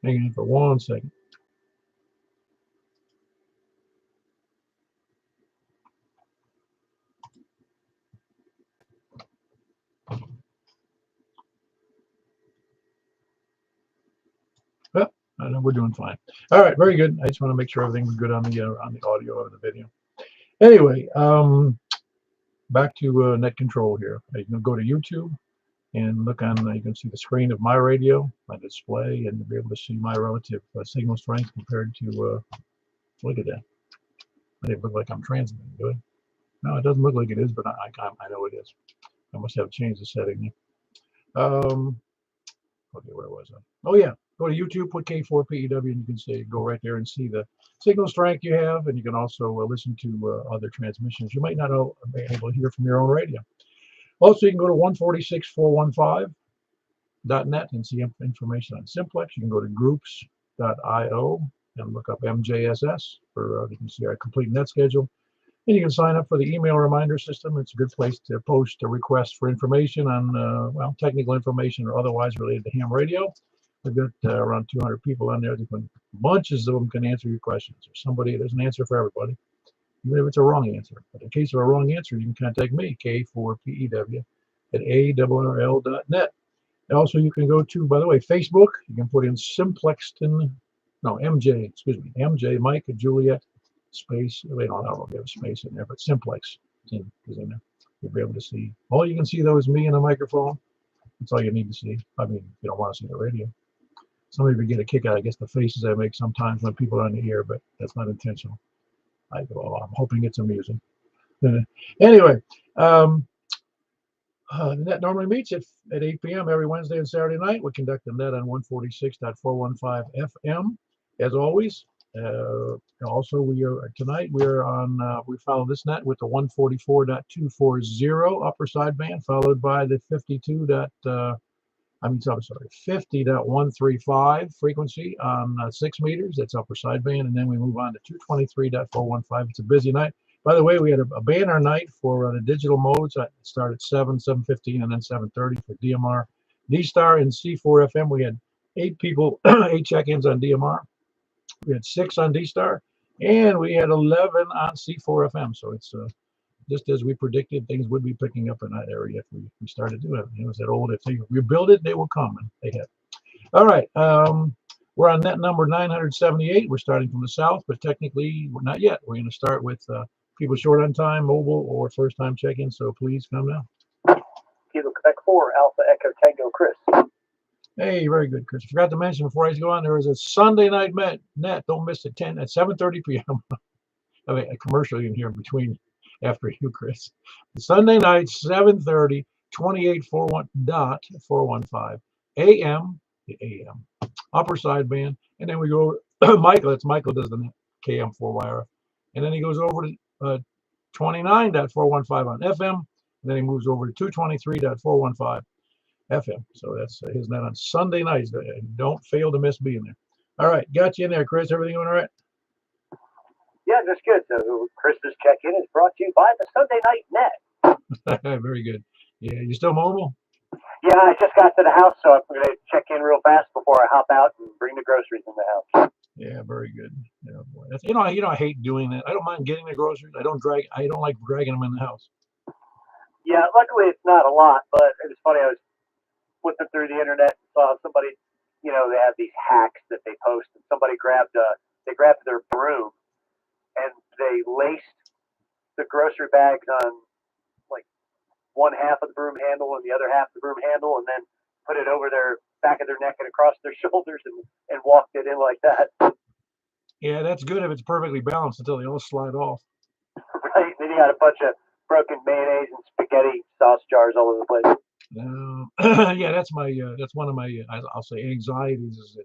Hang on for 1 second. Well, I know we're doing fine. All right, very good. I just want to make sure everything was good on the audio of the video. Anyway, back to net control here. You can go to YouTube and look on. You can see the screen of my radio, my display, and be able to see my relative signal strength compared to. Look at that. It doesn't look like I'm transmitting, do it? No, it doesn't look like it is, but I know it is. I must have changed the setting. Okay, where was I? Oh yeah, go to YouTube, put K4PEW, and you can say go right there and see the signal strength you have, and you can also listen to other transmissions you might not be able to hear from your own radio. Also, you can go to 146.415.net and see information on Simplex. You can go to groups.io and look up MJSS for you can see our complete net schedule. And you can sign up for the email reminder system. It's a good place to post a request for information on, well, technical information or otherwise related to ham radio. We've got around 200 people on there. Bunches of them can answer your questions. There's an answer for everybody, even if it's a wrong answer. But in case of a wrong answer, you can contact me, K4PEW, at ARRL.net. And also, you can go to, by the way, Facebook. You can put in Simplexton, no, MJ, excuse me, MJ, Mike, Juliet, space. I don't know if we have a space in there, but Simplex is in there. You'll be able to see. All you can see, though, is me and the microphone. That's all you need to see. I mean, you don't want to see the radio. Some of you get a kick out, I guess, the faces I make sometimes when people are on the air, but that's not intentional. I'm hoping it's amusing. Anyway, the net normally meets at 8 p.m. every Wednesday and Saturday night. We conduct the net on 146.415 FM, as always. Also, tonight we're on. We follow this net with the 144.240 upper sideband, followed by the 50.135 frequency on 6 meters. That's upper sideband, and then we move on to 223.415. It's a busy night. By the way, we had a banner night for the digital modes. It started at 7:15, and then 7:30 for DMR, D-Star, and C4 FM. We had 8 people, 8 check-ins on DMR. We had 6 on D-Star, and we had 11 on C4 FM. So it's just as we predicted, things would be picking up in that area if we started doing it. It was that old, if we build it, they will come, and they have. All right, we're on net number 978. We're starting from the south, but technically, we're not yet. We're going to start with people short on time, mobile, or first-time check-in, so please come now. Kilo Quebec 4, Alpha Echo Tango, Chris. Hey, very good, Chris. I forgot to mention before I go on, there is a Sunday night net. Don't miss it, at 7:30 p.m. I mean, a commercial you can hear in between after you, Chris. Sunday night, 7:30, 2841.415 a.m. the AM, upper sideband, and then we go. Michael does the KM4YRF, and then he goes over to 29.415 on FM, and then he moves over to 223.415 FM. So that's his net on Sunday nights. Don't fail to miss being there. All right, got you in there, Chris. Everything going all right? Yeah, just good. So Chris's check-in is brought to you by the Sunday Night Net. Very good. Yeah, you still mobile? Yeah, I just got to the house, so I'm going to check in real fast before I hop out and bring the groceries in the house. Yeah, very good. Yeah, boy. I hate doing that. I don't mind getting the groceries. I don't like dragging them in the house. Yeah, luckily it's not a lot, but it was funny. I was flipping through the internet and saw somebody, they have these hacks that they post, and somebody grabbed their broom and they laced the grocery bags on like one half of the broom handle and the other half of the broom handle, and then put it over their back of their neck and across their shoulders and walked it in like that. Yeah, that's good if it's perfectly balanced until they all slide off. Right. Then you got a bunch of broken mayonnaise and spaghetti sauce jars all over the place. Yeah, that's one of my I'll say anxieties is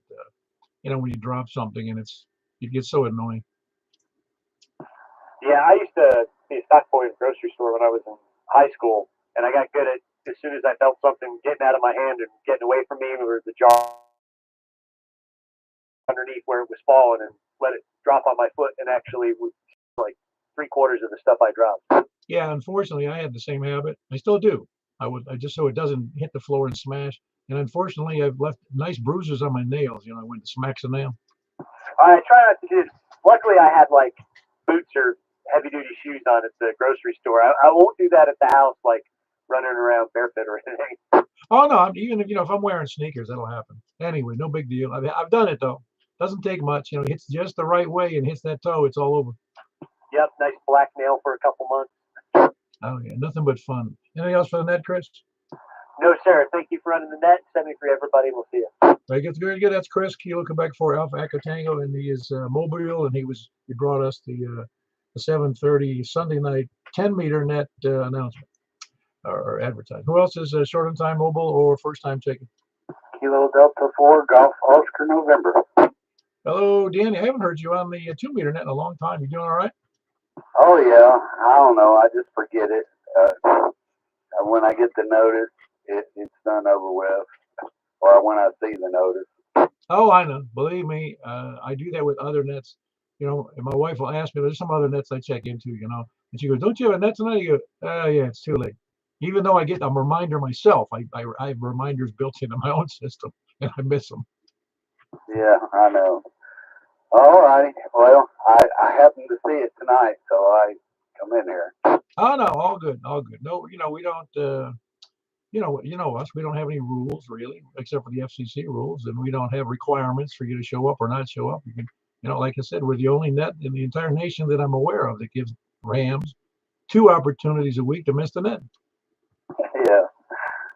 that when you drop something and it gets so annoying. Yeah, I used to be a stock boy in a grocery store when I was in high school, and I got good at as soon as I felt something getting out of my hand and getting away from me, or the jar underneath where it was falling, and let it drop on my foot, and actually was like 3/4 of the stuff I dropped. Yeah, unfortunately, I had the same habit. I still do. I just so it doesn't hit the floor and smash. And unfortunately, I've left nice bruises on my nails. You know, I went to smacks a nail. I try not to do. Luckily, I had like boots or heavy duty shoes on at the grocery store. I won't do that at the house, like running around barefoot or anything. Oh no, even if if I'm wearing sneakers, that'll happen. Anyway, no big deal. I've done it though. Doesn't take much. You know, hits just the right way and hits that toe, it's all over. Yep, nice black nail for a couple months. Oh yeah, nothing but fun. Anything else for the net, Chris? No, sir. Thank you for running the net. Send me for everybody. We'll see you. Very good, very good. That's Chris, Kilo Quebec 4 Alpha Echo Tango, and he is mobile, and he brought us the 7:30 Sunday night 10-meter net announcement or advertising. Who else is short on time mobile or first time taking? Kilo Delta 4 Golf Oscar November. Hello, Danny. I haven't heard you on the 2-meter net in a long time. You doing all right? Oh yeah, I don't know. I just forget it. When I get the notice, it's done over with, or when I see the notice. Oh, I know. Believe me, I do that with other nets. You know, and my wife will ask me, there's some other nets I check into, you know, and she goes, "Don't you have a net tonight?" You go, yeah, it's too late." Even though I get a reminder myself, I have reminders built into my own system, and I miss them. Yeah, I know. All righty. Well, I happened to see it tonight, so I come in here. Oh no, all good, all good. No, you know, we don't. You know us. We don't have any rules really, except for the FCC rules, and we don't have requirements for you to show up or not show up. You can, you know, like I said, we're the only net in the entire nation that I'm aware of that gives Rams 2 opportunities a week to miss the net. Yeah.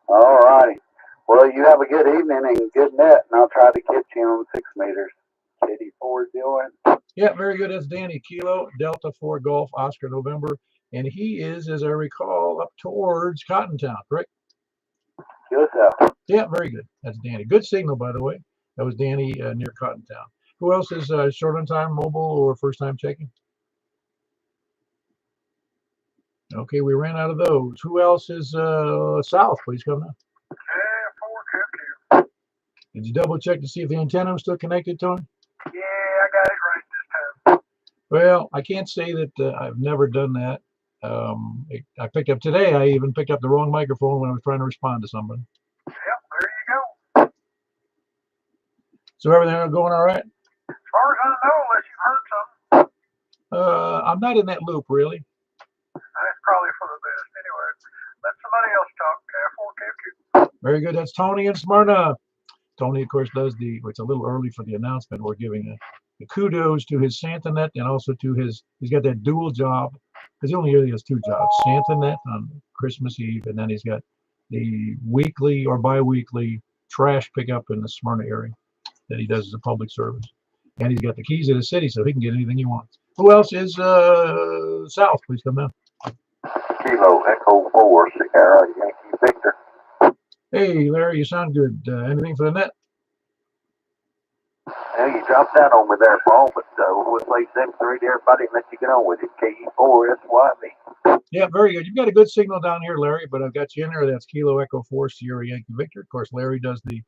All righty. Well, you have a good evening and good net, and I'll try to catch you on 6 meters. Kitty 4 doing. Yeah, very good. That's Danny Kilo Delta 4 Golf Oscar November, and he is, as I recall, up towards Cottontown, correct? Good stuff. Yeah, very good. That's Danny. Good signal, by the way. That was Danny near Cottontown. Who else is short on time mobile or first time checking? Okay, we ran out of those. Who else is south? Please come now. Did you double check to see if the antenna was still connected to him? Yeah, I got it right this time. Well, I can't say that I've never done that. I picked up today. I even picked up the wrong microphone when I was trying to respond to somebody. Yep, there you go. So everything going all right? As far as I know, unless you've heard something. I'm not in that loop really. That's probably for the best. Anyway, let somebody else talk. Careful. Very good. That's Tony in Smyrna. Tony, of course, does it's a little early for the announcement. We're giving a kudos to his SantaNet and also to he's got that dual job, because he only really has 2 jobs, SantaNet on Christmas Eve, and then he's got the weekly or bi-weekly trash pickup in the Smyrna area that he does as a public service. And he's got the keys of the city, so he can get anything he wants. Who else is south? Please come down. Kilo Echo 4 Sierra Yankee Victor. Hey, Larry, you sound good. Anything for the net? Yeah, you dropped that on me there, Paul, but we'll play 7-3 to everybody and let you get on with it. KE4 SYV. Yeah, very good. You've got a good signal down here, Larry, but I've got you in there. That's Kilo Echo 4 Sierra Yankee Victor. Of course, Larry does the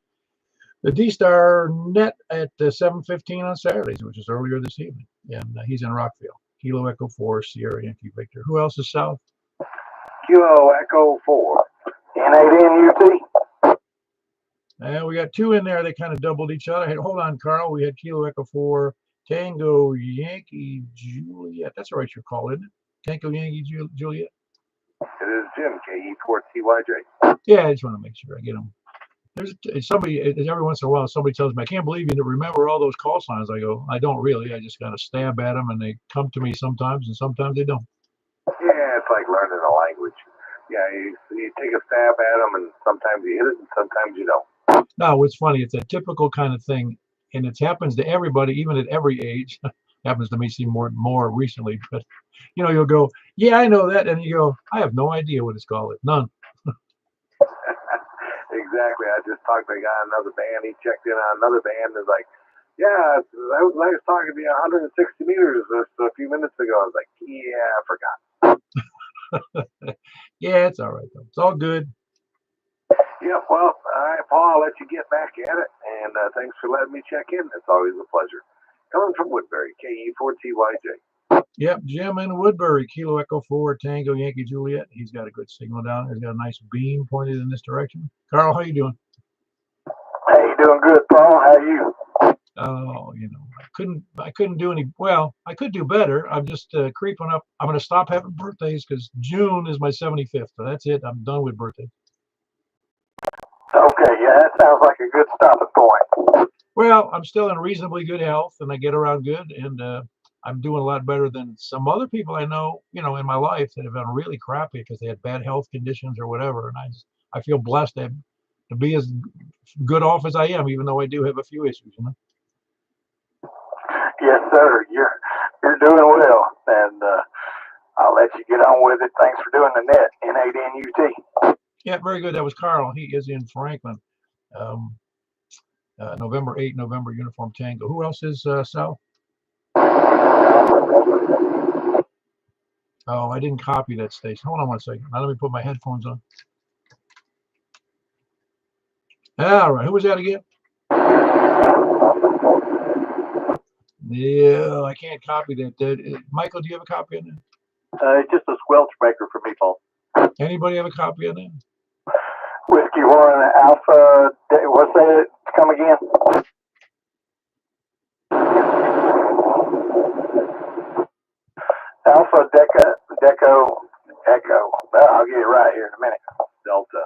D-Star net at 7:15 on Saturdays, which is earlier this evening. And he's in Rockville. Kilo Echo 4 Sierra Yankee Victor. Who else is south? Kilo Echo 4. N8NUT. And we got 2 in there. They kind of doubled each other. Hey, hold on, Carl. We had Kilo Echo 4 Tango Yankee Juliet. That's all right, your call, isn't it? Tango Yankee Juliet. It is Jim, KE4TYJ. Yeah, I just want to make sure I get them. There's somebody, every once in a while, somebody tells me, "I can't believe you didn't remember all those call signs." I go, "I don't really. I just kind of stab at them, and they come to me sometimes, and sometimes they don't." Yeah, it's like learning a language. Yeah, you take a stab at them, and sometimes you hit it, and sometimes you don't. No, it's funny. It's a typical kind of thing, and it happens to everybody, even at every age. Happens to me see more recently, but you know, you'll go, "Yeah, I know that," and you go, "I have no idea what it's called. None." Exactly. I just talked to a guy in another band. He checked in on another band and was like, "Yeah, I was talking to you 160 meters just a few minutes ago." I was like, "Yeah, I forgot." Yeah, it's all right though. It's all good. Yeah, well, all right, Paul, I'll let you get back at it, and thanks for letting me check in. It's always a pleasure. Coming from Woodbury, KE4TYJ. Yep, Jim in Woodbury, Kilo Echo 4 Tango Yankee Juliet. He's got a good signal down there. He's got a nice beam pointed in this direction. Carl, how you doing? doing good, Paul. How are you? Oh, I couldn't do any. Well, I could do better. I'm just creeping up. I'm going to stop having birthdays because June is my 75th. So that's it. I'm done with birthdays. Okay, yeah, that sounds like a good stopping point. Well, I'm still in reasonably good health, and I get around good, and I'm doing a lot better than some other people I know, in my life that have been really crappy because they had bad health conditions or whatever. And I feel blessed to be as good off as I am, even though I do have a few issues. Yes, sir. You're doing well, and I'll let you get on with it. Thanks for doing the net. NADNUT. Yeah, very good. That was Carl. He is in Franklin. November 8, November Uniform Tango. Who else is Sal? Oh, I didn't copy that station. Hold on one second. Now let me put my headphones on. All right. Who was that again? Yeah, I can't copy that. Michael, do you have a copy on that? It's just a squelch breaker for me, Paul. Anybody have a copy on that? Whiskey 1 Alpha. What's that? Come again? Alpha Deco Echo. Well, I'll get it right here in a minute. Delta.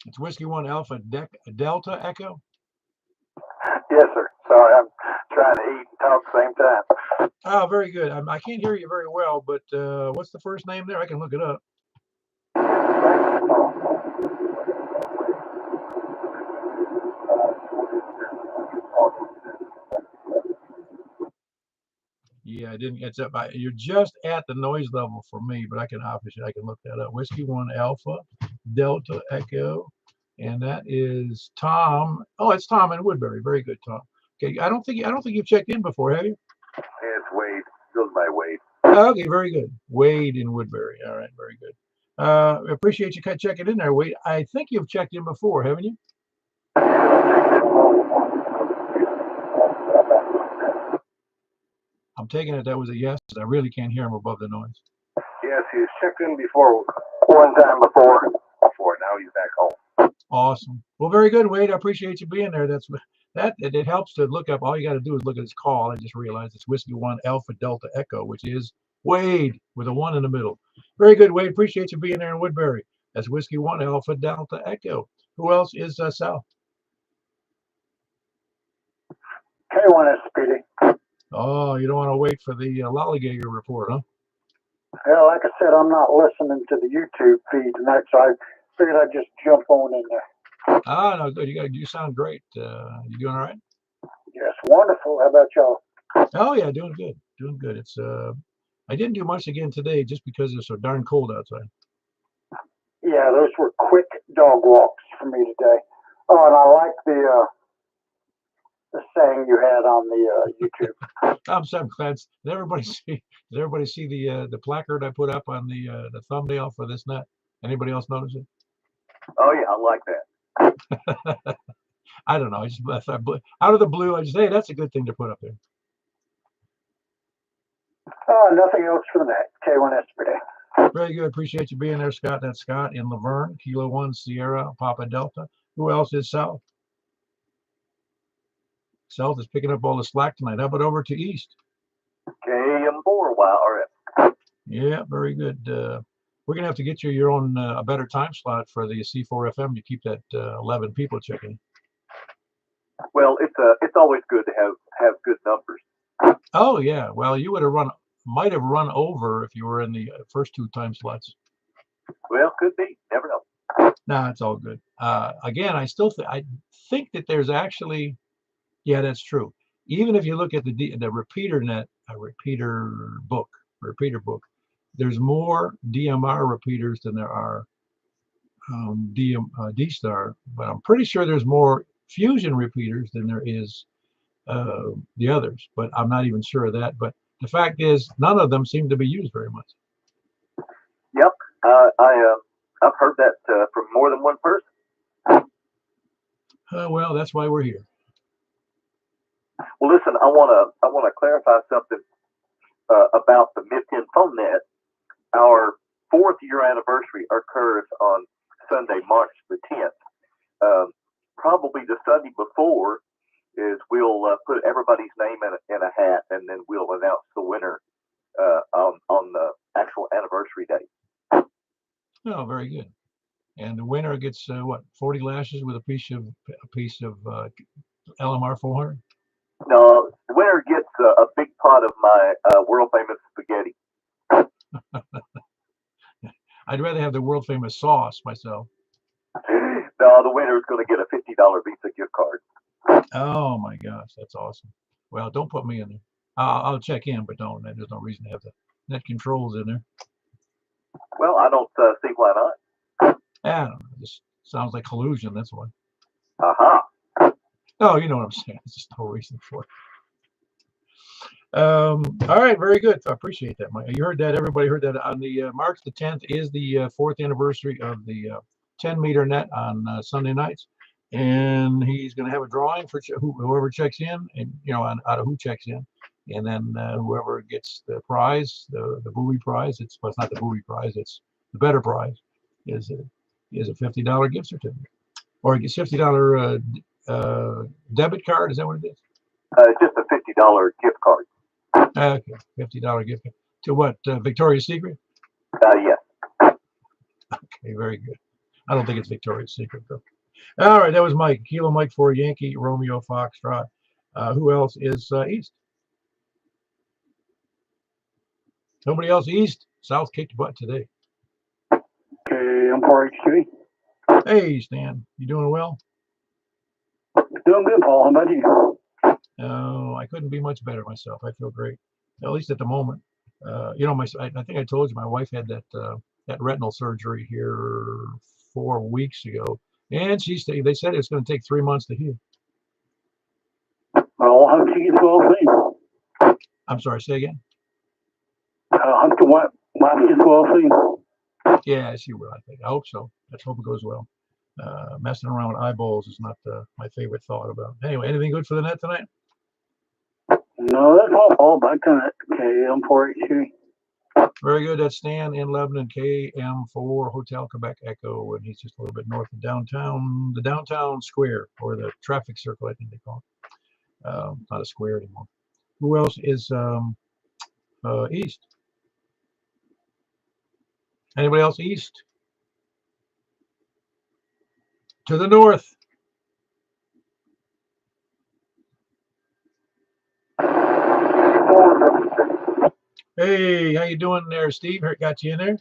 It's Whiskey 1 Alpha Delta Echo? Yes, sir. Sorry, I'm trying to eat and talk at the same time. Oh, very good. I can't hear you very well, but what's the first name there? I can look it up. Yeah, I didn't get that. You're just at the noise level for me, but I can look that up. Whiskey 1 Alpha Delta Echo, and that is Tom. Oh, it's Tom in Woodbury. Very good, Tom. Okay, I don't think you've checked in before, have you? It's Wade. Goes by Wade. Okay, very good. Wade in Woodbury. All right, very good. Appreciate you checking in there, Wade. I think you've checked in before, haven't you? I'm taking it that was a yes. I really can't hear him above the noise. Yes, he's checked in before. One time before. Now he's back home. Awesome. Well, very good, Wade. I appreciate you being there. It helps to look up. All you got to do is look at his call and just realize it's Whiskey 1 Alpha Delta Echo, which is Wade with a 1 in the middle. Very good, Wade. Appreciate you being there in Woodbury. That's Whiskey 1 Alpha Delta Echo. Who else is Sal? K1 SPD. Oh, you don't want to wait for the lollygator report, huh? Well, like I said, I'm not listening to the YouTube feed tonight, so I figured I'd just jump on in there. Ah, no, good. You sound great. You doing all right? Yes, wonderful. How about y'all? Oh yeah, doing good. Doing good. It's I didn't do much again today just because it's so darn cold outside. Yeah, those were quick dog walks for me today. Oh, and I like the saying you had on the YouTube. I'm so glad. Did everybody see the placard I put up on the thumbnail for this net? Anybody else notice it? Oh yeah, I like that. I don't know. I just out of the blue, I just hey, that's a good thing to put up there. Nothing else for the net. K1 SPD. Very good. Appreciate you being there, Scott. That's Scott in Laverne, Kilo 1 Sierra Papa Delta. Who else is South? South is picking up all the slack tonight. How about over to East? KM4 YRF. Yeah, very good. We're gonna have to get you your own a better time slot for the C4FM to keep that 11 people checking. Well, it's always good to have good numbers. Oh yeah. Well, you might have run over if you were in the first 2 time slots. Well, could be. Never know. No, it's all good. Again, I think that there's actually, yeah, that's true. Even if you look at the repeater net, repeater book, there's more DMR repeaters than there are D-Star, but I'm pretty sure there's more fusion repeaters than there is the others, but I'm not even sure of that. But the fact is, none of them seem to be used very much. Yep, I've heard that from more than one person. Well, that's why we're here. Well, listen, I wanna clarify something about the Mid-10 phone net. Our 4th year anniversary occurs on Sunday, March the 10th. probably the Sunday before is we'll put everybody's name in a hat, and then we'll announce the winner on the actual anniversary day. Oh, very good. And the winner gets what, 40 lashes with a piece of LMR 400. No, the winner gets a big pot of my world famous spaghetti. I'd rather have the world famous sauce myself. No, the winner is going to get a $50 Visa gift card. Oh my gosh, that's awesome. Well, don't put me in there. I'll check in, but don't. There's no reason to have the net controls in there. Well, I don't see why not. I don't know. This sounds like collusion. That's why. Uh-huh. Oh, you know what I'm saying. There's just no reason for it. All right, very good. I appreciate that, Mike. You heard that. Everybody heard that. On the March the 10th is the 4th anniversary of the 10-meter net on Sunday nights, and he's going to have a drawing for whoever checks in, and out of who checks in, and then whoever gets the prize, the buoy prize. It's not the buoy prize. It's the better prize. Is a $50 gift certificate, or it gets $50 debit card. Is that what it is? Just a $50 gift card. Okay, $50 gift card. To what? Victoria's Secret? Yes. Okay, very good. I don't think it's Victoria's Secret, though. All right, that was Mike. Kilo Mike for Yankee, Romeo Foxtrot. Who else is East? Nobody else East? South kicked butt today. Okay, I'm for HQ. Hey, Stan. You doing well? Doing good, Paul. How about you? Oh, I couldn't be much better myself. I feel great, at least at the moment. I think I told you my wife had that retinal surgery here 4 weeks ago, and they said it's going to take 3 months to heal. Well, how she gets well soon? I'm sorry, say again. How can wife gets well soon? Yeah, she will, I think. I hope so. Let's hope it goes well. Messing around with eyeballs is not my favorite thought about. Anyway, anything good for the net tonight? No, that's all, Paul. Back to it. Okay, I'm for HQ. Very good. That's Stan in Lebanon, KM4 Hotel Quebec Echo, and he's just a little bit north of downtown, the downtown square, or the traffic circle, I think they call it. Not a square anymore. Who else is east? Anybody else east? To the north. Hey, how you doing there, Steve? Got you in there?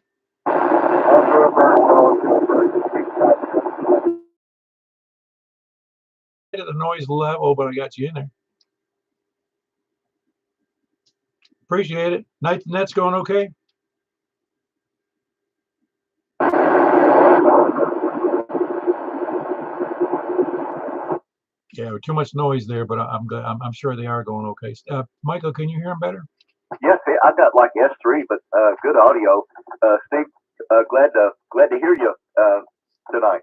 At the noise level, but I got you in there. Appreciate it. Net's going okay? Yeah, too much noise there, but I'm sure they are going okay. Michael, can you hear them better? Yes, I got like S3, but good audio. Steve, glad to hear you tonight.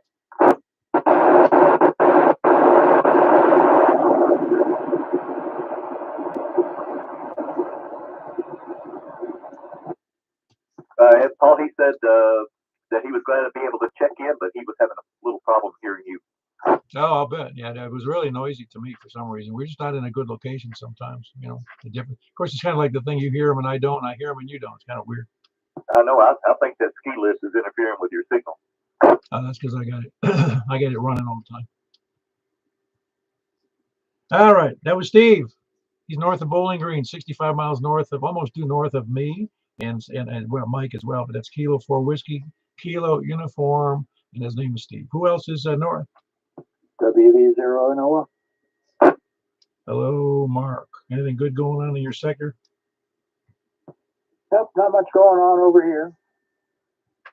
And Paul, he said that he was glad to be able to check in, but he was having a little problem hearing you. Oh, I'll bet. Yeah, it was really noisy to me for some reason. We're just not in a good location sometimes. The different. Of course, it's kind of like the thing, you hear them and I don't, and I hear them and you don't. It's kind of weird. I know. I think that ski lift is interfering with your signal. That's because I got it. I got it running all the time. All right, that was Steve. He's north of Bowling Green, 65 miles almost due north of me, and well, Mike as well. But that's Kilo 4 Whiskey, Kilo Uniform, and his name is Steve. Who else is north? WV0 Noah. Hello, Mark. Anything good going on in your sector? Nope, not much going on over here.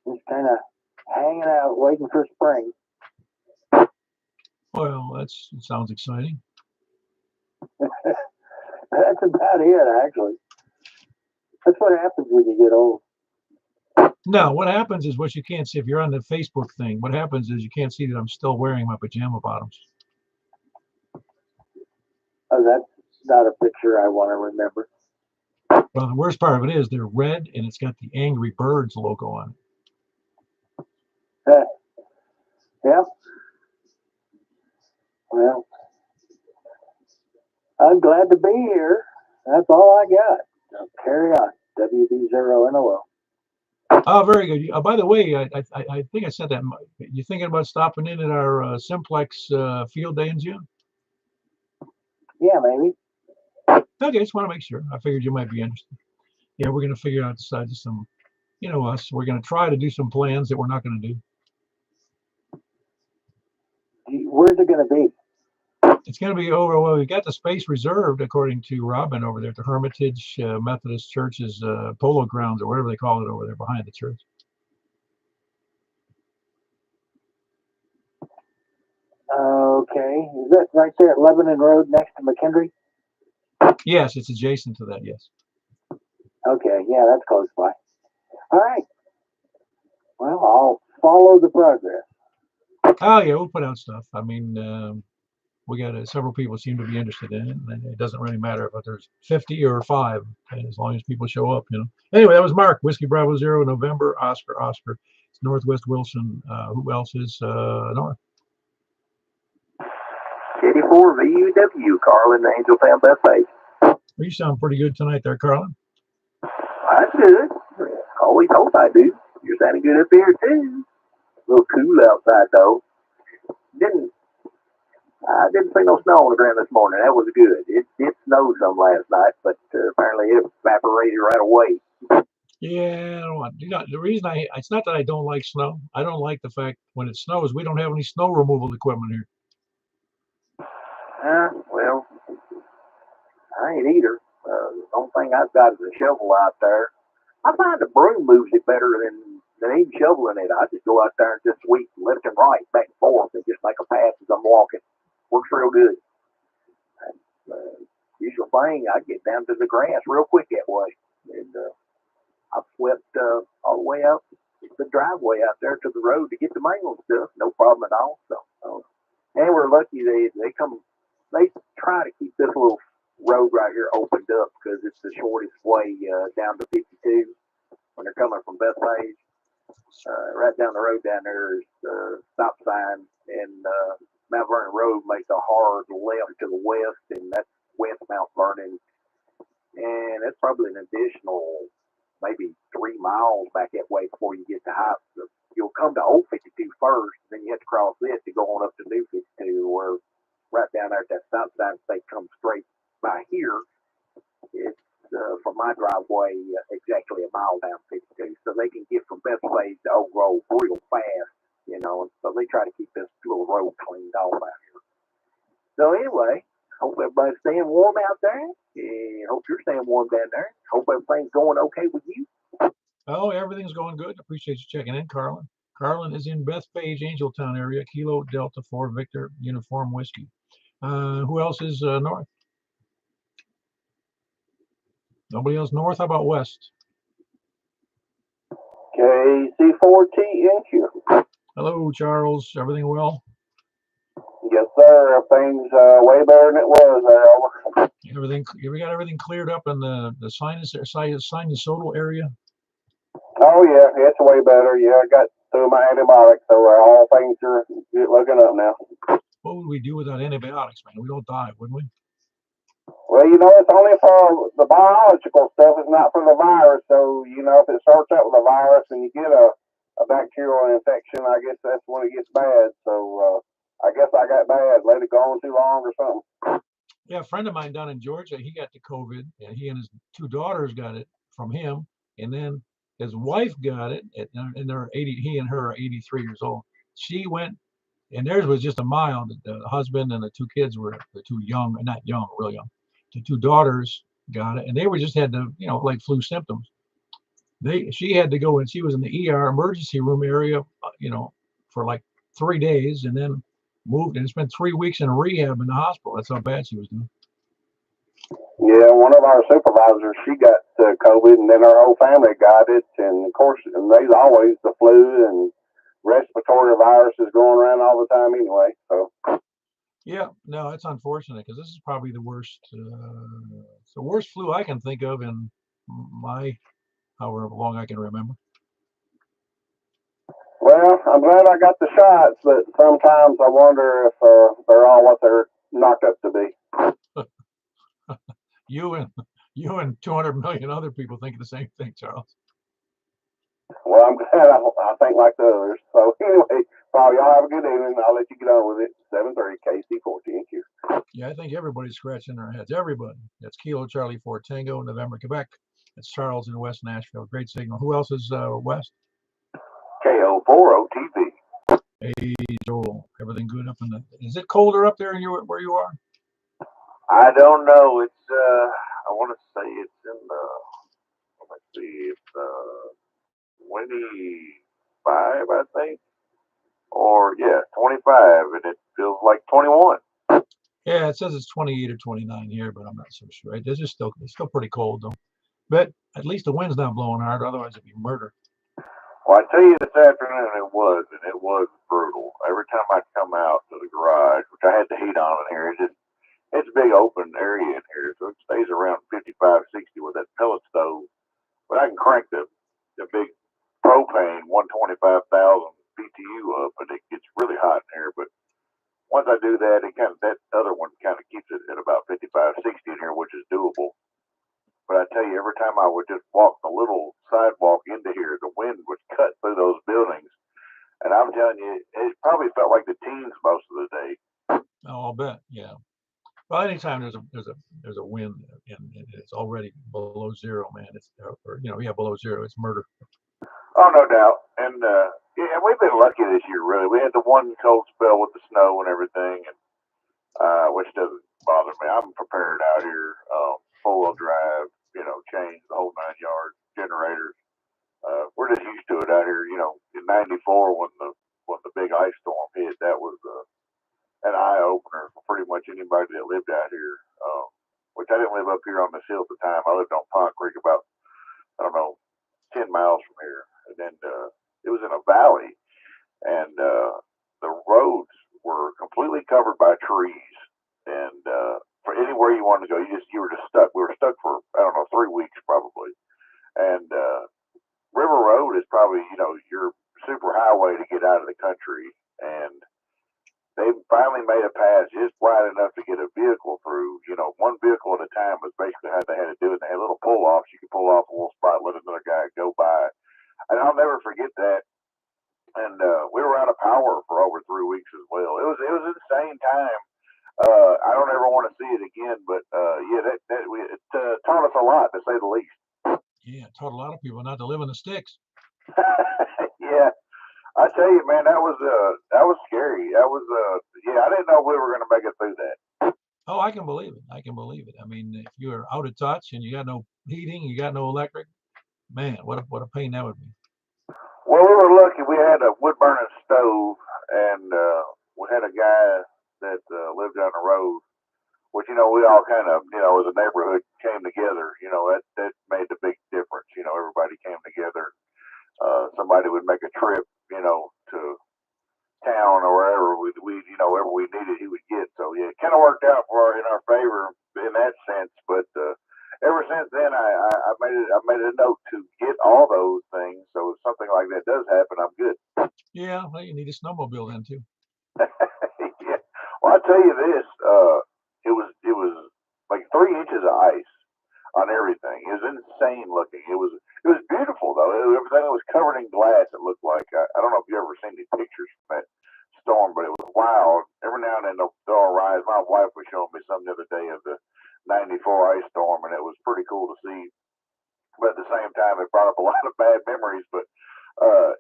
Just kind of hanging out, waiting for spring. Well, it sounds exciting. That's about it, actually. That's what happens when you get old. No, what happens is what you can't see. If you're on the Facebook thing, what happens is you can't see that I'm still wearing my pajama bottoms. Oh, that's not a picture I want to remember. Well, the worst part of it is they're red and it's got the Angry Birds logo on it. Yeah. Well, I'm glad to be here. That's all I got. Now carry on. WD0NOL. Oh, very good. By the way, I think I said that. You thinking about stopping in at our Simplex field day in June? Yeah, maybe. Okay, just want to make sure. I figured you might be interested. Yeah, we're going to figure out just some, us. We're going to try to do some plans that we're not going to do. Where's it going to be? It's going to be over. Well, we got the space reserved, according to Robin over there at the Hermitage Methodist Church's polo grounds, or whatever they call it over there behind the church. Okay. Is that right there at Lebanon Road next to McKendree? Yes, it's adjacent to that. Yes. Okay. Yeah, that's close by. All right. Well, I'll follow the progress. Oh yeah, we'll put out stuff. I mean, we got several people seem to be interested in it, and it doesn't really matter if there's 50 or 5, as long as people show up. Anyway, that was Mark. Whiskey Bravo 0, November, Oscar, Oscar. It's Northwest Wilson. Who else is north? 84 VUW, Carlin, Angeltown, Bethpage. Well, you sound pretty good tonight there, Carlin. That's good. Always hope I do. You're sounding good up here too. A little cool outside though. I didn't see no snow on the ground this morning. That was good. It snowed some last night, but apparently it evaporated right away. Yeah, the reason it's not that I don't like snow. I don't like the fact when it snows, we don't have any snow removal equipment here. Well, I ain't either. The only thing I've got is a shovel out there. I find the broom moves it better than even shoveling it. I just go out there and just sweep left and right, back and forth, and just make a pass as I'm walking. Works real good. Usual thing, I get down to the grass real quick that way. And I've swept all the way out the driveway out there to the road to get the mail and stuff. No problem at all. So, and we're lucky they try to keep this little road right here opened up because it's the shortest way down to 52 when they're coming from Bethpage. Right down the road down there is the stop sign, and Mount Vernon Road makes a hard left to the west, and that's West Mount Vernon. And that's probably an additional maybe 3 miles back that way before you get to high. You'll come to Old 52 first, then you have to cross this to go on up to New 52, where right down there at that stop sign, if they come straight by here, it's from my driveway exactly a mile down 52. So they can get from Bethpage to Oak Grove real fast, and so they try to keep this little road cleaned off out here. So anyway, hope everybody's staying warm out there. And hope you're staying warm down there. Hope everything's going okay with you. Oh, everything's going good. Appreciate you checking in, Carlin. Carlin is in Bethpage, Angeltown area, Kilo Delta 4 Victor Uniform Whiskey. Who else is north? Nobody else north? How about west? KC4TNQ. Hello, Charles. Everything well? Yes, sir. Everything's way better than it was there. Everything. We got everything cleared up in the sinusoidal area. Oh yeah, it's way better. Yeah, I got through my antibiotics, so all things are looking up now. What would we do without antibiotics, man? We don't die, wouldn't we? Well, it's only for the biological stuff. It's not for the virus. So, if it starts out with a virus and you get a bacterial infection, I guess that's when it gets bad. So, I guess I got bad. Let it go on too long or something. Yeah, a friend of mine down in Georgia, he got the COVID, and he and his 2 daughters got it from him, and then his wife got it, and they're 80. He and her are 83 years old. She went, and theirs was just a mild. The husband and the 2 kids were too young, not young, real young. The 2 daughters got it, and they just had the, like flu symptoms. She had to go, and she was in the ER emergency room area, for like 3 days, and then moved and spent 3 weeks in rehab in the hospital. That's how bad she was doing. Yeah, one of our supervisors, she got COVID, and then our whole family got it. And of course, there's always the flu and respiratory viruses going around all the time anyway. So. Yeah, no, it's unfortunate because this is probably the worst. It's the worst flu I can think of in my however long I can remember. Well, I'm glad I got the shots, but sometimes I wonder if they're all what they're knocked up to be. You and 200 million other people think the same thing, Charles. Well, I'm glad I think like the others. So anyway, Paul, y'all have a good evening. I'll let you get on with it. 7:30 KC14Q. Yeah, I think everybody's scratching their heads. Everybody. That's Kilo Charlie 4 Tango, November, Quebec. It's Charles in West Nashville. Great signal. Who else is west? KO4OTV. Hey, Joel. Everything good up in the? Is it colder up there in where you are? I don't know. It's I want to say it's in the. Let's see. It's 25, I think, or yeah, 25, and it feels like 21. Yeah, it says it's 28 or 29 here, but I'm not so sure. It's still pretty cold though. But at least the wind's not blowing hard. Otherwise, it'd be murder. Well, I tell you, this afternoon and it was brutal. Every time I come out to the garage, which I had the heat on in here, it's a big open area in here, so it stays around 55, 60 with that pellet stove. But I can crank the big propane 125,000 BTU up, and it gets really hot in here. But once I do that, that other one kind of keeps it at about 55, 60 in here, which is doable. But I tell you, every time I would just walk the little sidewalk into here, the wind would cut through those buildings, and I'm telling you, it probably felt like the teens most of the day. Oh, I'll bet. Yeah. Well, anytime there's a wind and it's already below zero, man. It's below zero. It's murder. Oh, no doubt. And yeah, we've been lucky this year, really. We had the one cold spell with the snow and everything, and which doesn't bother me. I'm prepared out here, four-wheel drive, chains, the whole 9 yards, generators. We're just used to it out here. In '94 when the big ice storm hit, that was an eye opener for pretty much anybody that lived out here. Which I didn't live up here on this hill at the time. I lived on Pond Creek, about 10 miles from here, and then it was in a valley, and the roads were completely covered by trees, and for anywhere you wanted to go, you were just stuck. We were stuck for 3 weeks probably, and River Road is probably your super highway to get out of the country, and they finally made a pass just wide enough to get a vehicle through. One vehicle at a time was basically how they had to do it. They had little pull offs. You could pull off a little spot, let another guy go by, and I'll never forget that. And we were out of power for over 3 weeks as well. It was an insane time. I don't ever want to see it again, but yeah, it taught us a lot, to say the least. Yeah, it taught a lot of people not to live in the sticks. Yeah, I tell you, man, that was scary. That was yeah, I didn't know we were going to make it through that. Oh, I can believe it. I can believe it. I mean, if you're out of touch and you got no heating, you got no electric, man, what a pain that would be. Well, we were lucky. We had a wood burning stove, and we had a guy that lived down the road, which we all kind of as a neighborhood came together. That made the big difference. Everybody came together. Somebody would make a trip, to town or wherever wherever we needed, he would get. So yeah, it kind of worked out in our favor in that sense. But ever since then, I made it a note to get all those things. So if something like that does happen, I'm good. Yeah, well, you need a snowmobile then too. Yeah. Well, I tell you this, it was like 3 inches of ice on everything. It was insane looking. It was beautiful though. Everything was covered in glass. It looked like I don't know if you ever seen any pictures from that storm, but it was wild. Every now and then they'll arise. My wife was showing me some the other day of the '94 ice storm, and it was pretty cool to see. But at the same time, it brought up a lot of bad memories. But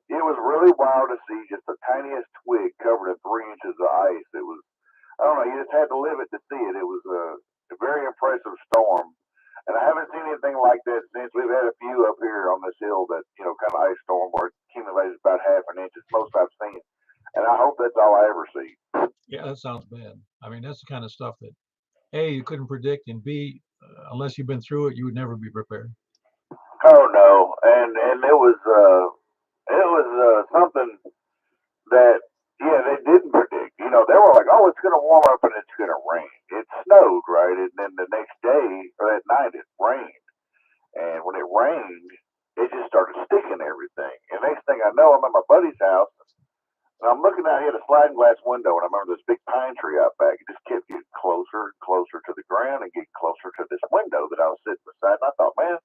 it was really wild to see just the tiniest twig covered in 3 inches of ice. It was, I don't know, you just had to live it to see it. It was a very impressive storm. And I haven't seen anything like that since. We've had a few up here on this hill that, kind of ice storm where it accumulated about half an inch. It's most I've seen. And I hope that's all I ever see. Yeah, that sounds bad. I mean, that's the kind of stuff that A, you couldn't predict, and B, unless you've been through it, you would never be prepared. Oh no, and it was something that they didn't predict. They were like, oh, it's gonna warm up and it's gonna rain. It snowed, right, and then the next day or that night it rained, and when it rained, it just started sticking everything. And next thing thing I know, I'm at my buddy's house, and I'm looking out. He had a sliding glass window, and I remember this big pine tree out back. It just kept getting closer and closer to the ground and getting closer to this window that I was sitting beside. And I thought, man,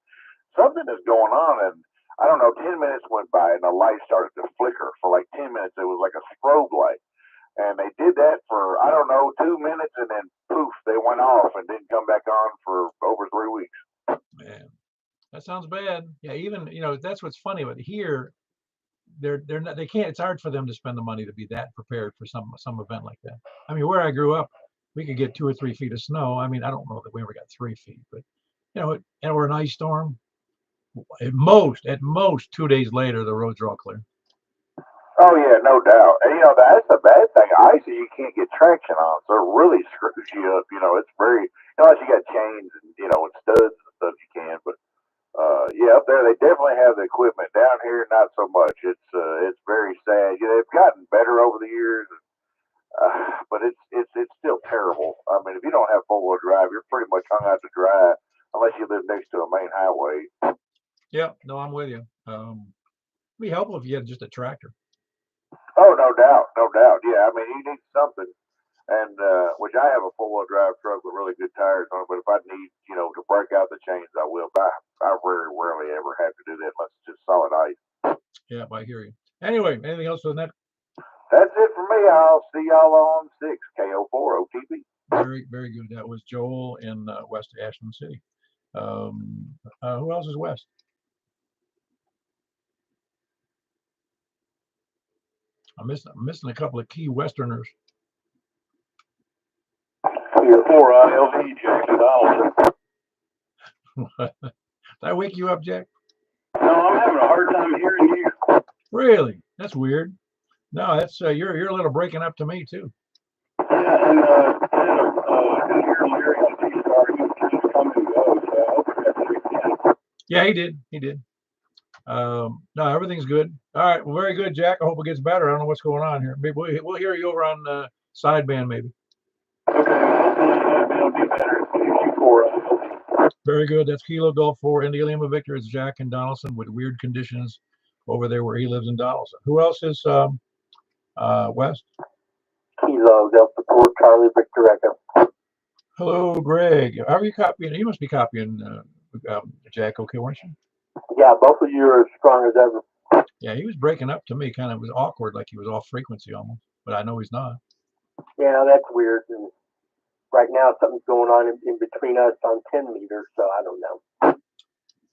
something is going on. And I don't know, 10 minutes went by, and the light started to flicker for like 10 minutes. It was like a strobe light. And they did that for, I don't know, 2 minutes, and then poof, they went off and didn't come back on for over 3 weeks. Man, that sounds bad. Yeah, even, that's what's funny about here. They're not, they can't, it's hard for them to spend the money to be that prepared for some event like that. I mean, where I grew up, we could get 2 or 3 feet of snow. I mean, I don't know that we ever got 3 feet, but or an ice storm. At most 2 days later, the roads are all clear. Oh yeah, no doubt. And that's the bad thing. Icy, you can't get traction on, so it really screws you up. It's very, unless you got chains and and studs and stuff, you can. But yeah, up there they definitely have the equipment. Down here, not so much. It's very sad. They've gotten better over the years, but it's still terrible. I mean, if you don't have 4-wheel drive, you're pretty much hung out to dry unless you live next to a main highway. Yeah, no, I'm with you. It'd be helpful if you had just a tractor. Oh, no doubt, no doubt. Yeah, I mean, you need something, and which I have a 4-wheel drive truck with really good tires on it. But if I need, to break out the chains, I will. But I very rarely ever have to do that unless it's just solid ice. Yeah, I hear you. Anyway, anything else with that? That's it for me. I'll see y'all on 6 KO4 OTP. Very, very good. That was Joel in West Ashland City. Who else is west? I'm missing a couple of key Westerners. Here for LD Jackson Donaldson. Did I wake you up, Jack? No, I'm having a hard time hearing you. Really? That's weird. No, that's you're a little breaking up to me too. Yeah, and I couldn't hear Larry on the T-Star. He was kind of come and go, so I hope it got straightened out. Yeah, he did. No, everything's good. All right, well, very good, Jack. I hope it gets better. I don't know what's going on here. Maybe we'll hear you over on sideband, maybe. Okay, hopefully it'll be better. Very good. That's Kilo Golf 4 India Lima Victor. It's Jack and Donaldson with weird conditions over there where he lives in Donaldson. Who else is west? Kilo Delta 4 Charlie Victor Echo. Hello, Greg. How are you copying? You must be copying Jack, okay, weren't you? Yeah, both of you are as strong as ever. Yeah, he was breaking up to me. Kind of was awkward, like he was off frequency almost. But I know he's not. Yeah, that's weird. And right now, something's going on in between us on 10 meters, so I don't know.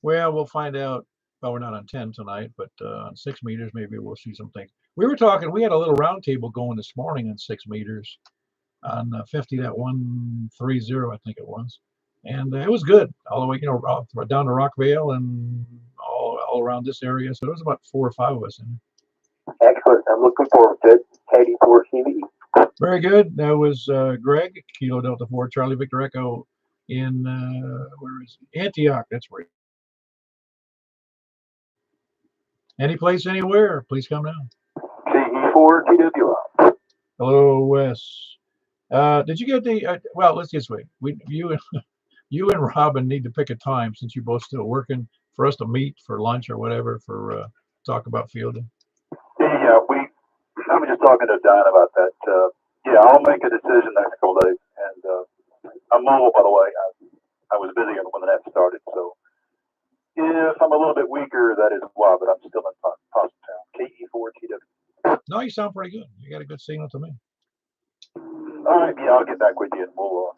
Well, we'll find out. Well, we're not on 10 tonight, but on 6 meters, maybe we'll see some things. We were talking, we had a little round table going this morning on 6 meters on 50.130, I think it was. And it was good all the way, down to Rockvale and all around this area. So there was about 4 or 5 of us in. Excellent. I'm looking forward to it. Katie 4 CVE. Very good. That was Greg, Kilo Delta 4 Charlie Victor Echo in, where is he? Antioch. That's where. Any place, anywhere, please come down. CE4 TWL. Hello, Wes. Did you get the, well, let's just wait. You and Robin need to pick a time since you're both still working for us to meet for lunch or whatever for talk about fielding. Yeah, I was just talking to Don about that. Yeah, I'll make a decision next couple days. And I'm mobile, by the way. I was busy when the net started, so if I'm a little bit weaker, that is why, but I'm still in Possumtown. KE4TW. No, you sound pretty good. You got a good signal to me. All right, yeah, I'll get back with you and we'll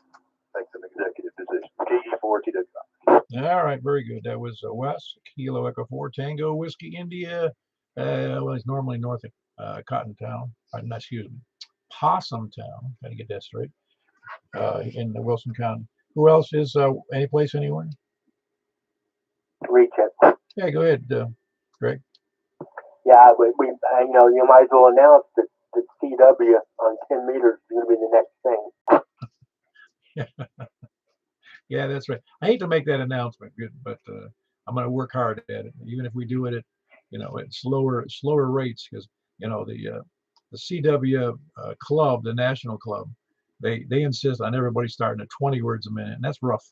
make some executive decisions. KE4TW. All right, very good. That was Wes, Kilo Echo 4 Tango Whiskey India. Well, it's normally north of Cotton Town. Excuse me, Possum Town. Got to get that straight. In the Wilson County. Who else is any place anywhere? Reach it. Yeah, go ahead, Greg. Yeah, you might as well announce that CW on 10 meters is going to be the next thing. Yeah, that's right. I hate to make that announcement, but I'm going to work hard at it, even if we do it at, at slower rates, because the CW club, the national club, they insist on everybody starting at 20 words a minute, and that's rough.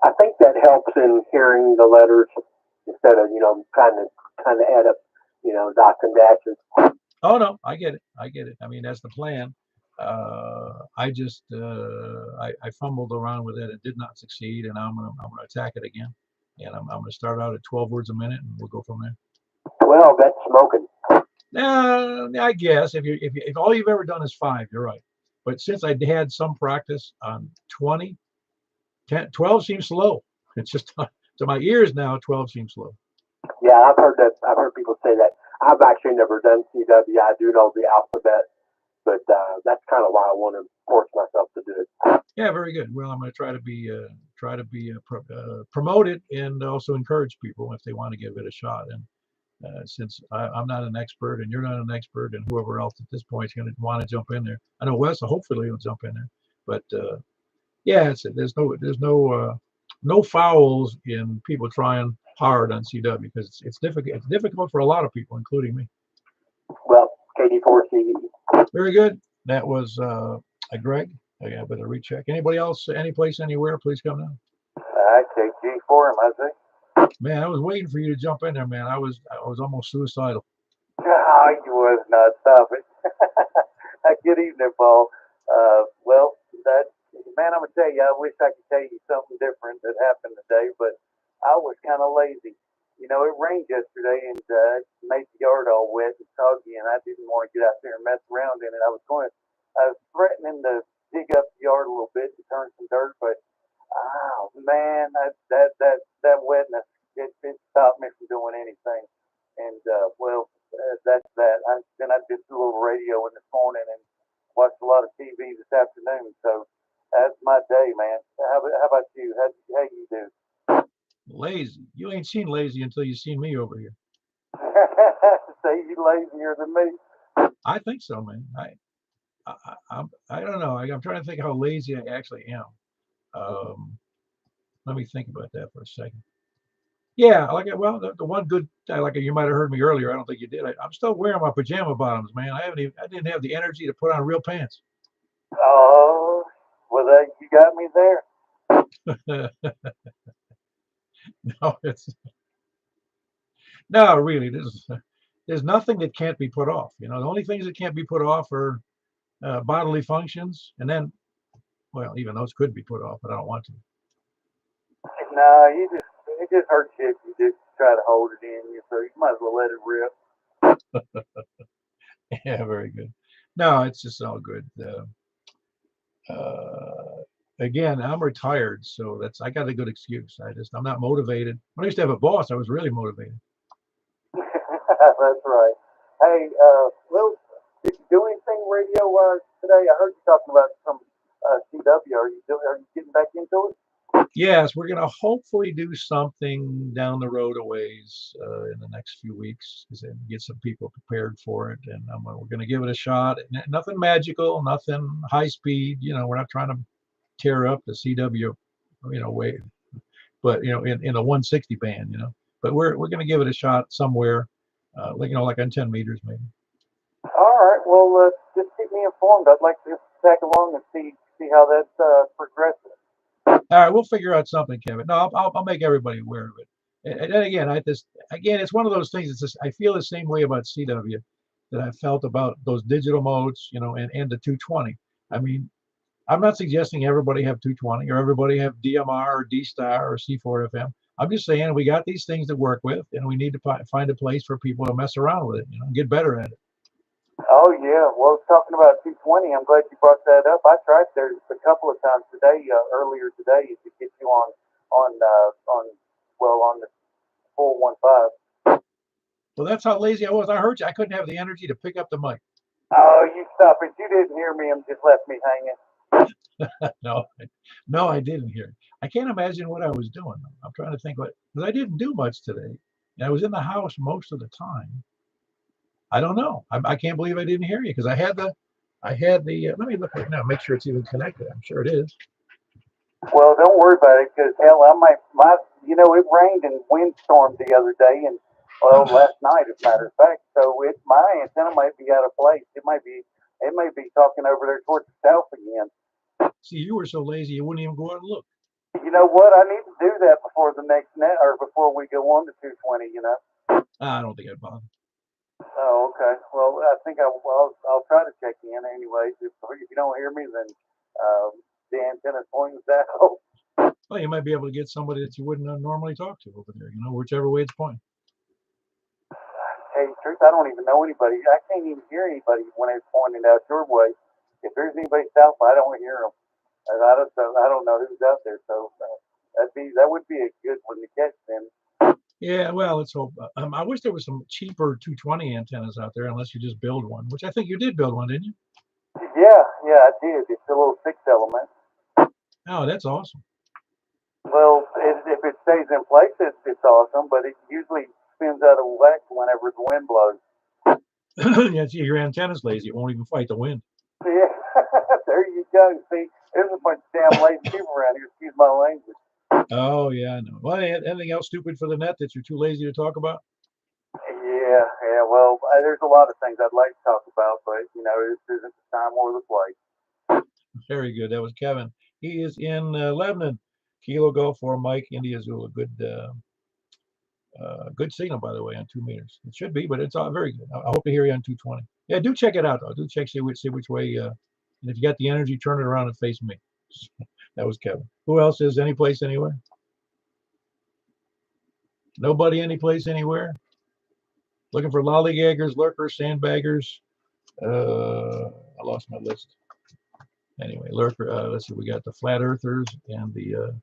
I think that helps in hearing the letters instead of trying to add up dots and dashes. Oh no, I get it. I get it. I mean, that's the plan. I just I fumbled around with it. It did not succeed, and I'm gonna attack it again. And I'm gonna start out at 12 words a minute, and we'll go from there. Well, that's smoking. I guess if all you've ever done is 5, you're right. But since I had some practice on 20, 10, 12 seems slow. It's just to my ears now, 12 seems slow. Yeah, I've heard that. I've heard people say that. I've actually never done CW. I do know the alphabet, but that's kind of why I want to force myself to do it. Yeah, very good. Well, I'm going to try to be promote it and also encourage people if they want to give it a shot. And since I'm not an expert and you're not an expert, and whoever else at this point is going to want to jump in there, I know Wes, hopefully he'll jump in there. But yeah, there's no fouls in people trying hard on CW because it's difficult. It's difficult for a lot of people, including me. Well, KD4C. Very good. That was Greg. I better recheck. Anybody else? Any place, anywhere? Please come now. KG4, am I saying? Man, I was waiting for you to jump in there, man. I was almost suicidal. Oh, you was not. Stop it. Good evening, Paul. Well, man, I'm gonna tell you, I wish I could tell you something different that happened today, but I was kind of lazy. It rained yesterday and made the yard all wet and soggy, and I didn't want to get out there and mess around in it. I was threatening to dig up the yard a little bit and turn some dirt, but oh man, that wetness it stopped me from doing anything. And well, that's that. Then I did a little radio in this morning and watched a lot of TV this afternoon. So that's my day, man. How about you? How you do? Lazy. You ain't seen lazy until you seen me over here. Say you lazier than me. I think so, man. I don't know. I'm trying to think how lazy I actually am. Let me think about that for a second. Yeah, the one good, you might have heard me earlier. I don't think you did. I'm still wearing my pajama bottoms, man. I didn't have the energy to put on real pants. Oh, well, you got me there. No, really. There's nothing that can't be put off. The only things that can't be put off are bodily functions, and then, well, even those could be put off, but I don't want to. No, it just hurts you if you just try to hold it in you, so you might as well let it rip. Yeah, very good. No, it's just all good. Again, I'm retired, so I got a good excuse. I'm not motivated. When I used to have a boss, I was really motivated. That's right. Hey, Will, did you do anything radio today? I heard you talking about some CW. Are you getting back into it? Yes, we're going to hopefully do something down the road a ways in the next few weeks, and get some people prepared for it. And we're going to give it a shot. Nothing magical, nothing high speed. We're not trying to tear up the CW, way, but in the 160 band, But we're going to give it a shot somewhere, like on 10 meters maybe. All right. Well, just keep me informed. I'd like to tag along and see how that's progressing. All right, we'll figure out something, Kevin. No, I'll make everybody aware of it. And then again, it's one of those things. It's just, I feel the same way about CW that I felt about those digital modes, and the 220. I mean, I'm not suggesting everybody have 220 or everybody have DMR or D-Star or C4 FM. I'm just saying we got these things to work with, and we need to find a place for people to mess around with it, get better at it. Oh yeah, well, talking about 220, I'm glad you brought that up. I tried there a couple of times today, earlier today, to get you on the 415. Well, that's how lazy I was. I heard you. I couldn't have the energy to pick up the mic. Oh, you stop it! You didn't hear me. Just left me hanging. No, I didn't hear. I can't imagine what I was doing. I'm trying to think because I didn't do much today. And I was in the house most of the time. I don't know. I can't believe I didn't hear you because I had the. Let me look right now. Make sure it's even connected. I'm sure it is. Well, don't worry about it because hell, it rained and windstormed the other day and last night, as a matter of fact. So my antenna might be out of place. It may be talking over there towards the south again. See, you were so lazy you wouldn't even go out and look. You know what? I need to do that before the next net or before we go on to 220. I don't think I'd bother. Oh, okay. Well, I think I'll try to check in anyways. If you don't hear me, then the antenna's pointing south. Well, you might be able to get somebody that you wouldn't normally talk to over there, whichever way it's pointing. Hey, truth, I don't even know anybody. I can't even hear anybody when it's pointing out your way. If there's anybody south, I don't hear them. And I don't know who's out there. So that would be a good one to catch then. Yeah, well, let's hope. I wish there was some cheaper 220 antennas out there, unless you just build one, which I think you did build one, didn't you? Yeah, I did. It's a little 6 element. Oh, that's awesome. Well, if it stays in place, it's awesome, but it usually spins out of whack whenever the wind blows. Yeah, see, your antenna's lazy. It won't even fight the wind. Yeah, there you go. See, there's a bunch of damn lazy people around here. Excuse my language. Oh, yeah, I know. Well, anything else stupid for the net that you're too lazy to talk about? Yeah. Well, there's a lot of things I'd like to talk about, but this isn't the time or the place. Very good. That was Kevin. He is in Lebanon. Kilo Golf for Mike India Zulu. Good signal, by the way, on 2 meters. It should be, but it's very good. I hope to hear you on 220. Yeah, do check it out though. Do check, see which way. And if you got the energy, turn it around and face me. That was Kevin. Who else is any place anywhere? Nobody any place anywhere? Looking for lollygaggers, lurkers, sandbaggers. I lost my list. Anyway, lurker. Let's see. We got the flat earthers and the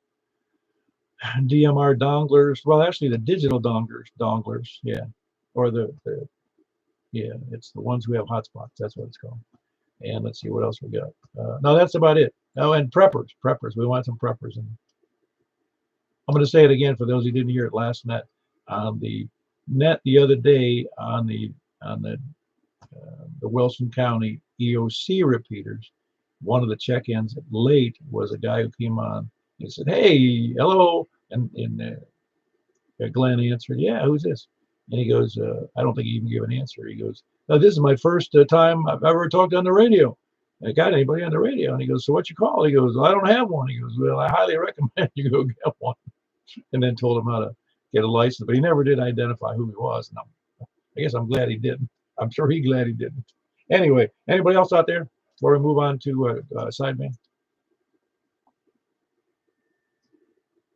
DMR donglers. Well, actually, the digital donglers. Yeah, or yeah, it's the ones who have hotspots. That's what it's called. And let's see what else we got. No, that's about it. Oh, and preppers. We want some preppers. And I'm going to say it again for those who didn't hear it last net. On the net the other day on the Wilson County EOC repeaters, one of the check-ins late was a guy who came on. He said, "Hey, hello," and Glenn answered, "Yeah, who's this?" And he goes, "I don't think he even gave an answer." He goes, "No, this is my first time I've ever talked on the radio. I got anybody on the radio?" And he goes, "So what you call?" He goes, "Well, I don't have one." He goes, "Well, I highly recommend you go get one." And then told him how to get a license, but he never did identify who he was. And I guess I'm glad he didn't. I'm sure he's glad he didn't. Anyway, anybody else out there before we move on to sideband?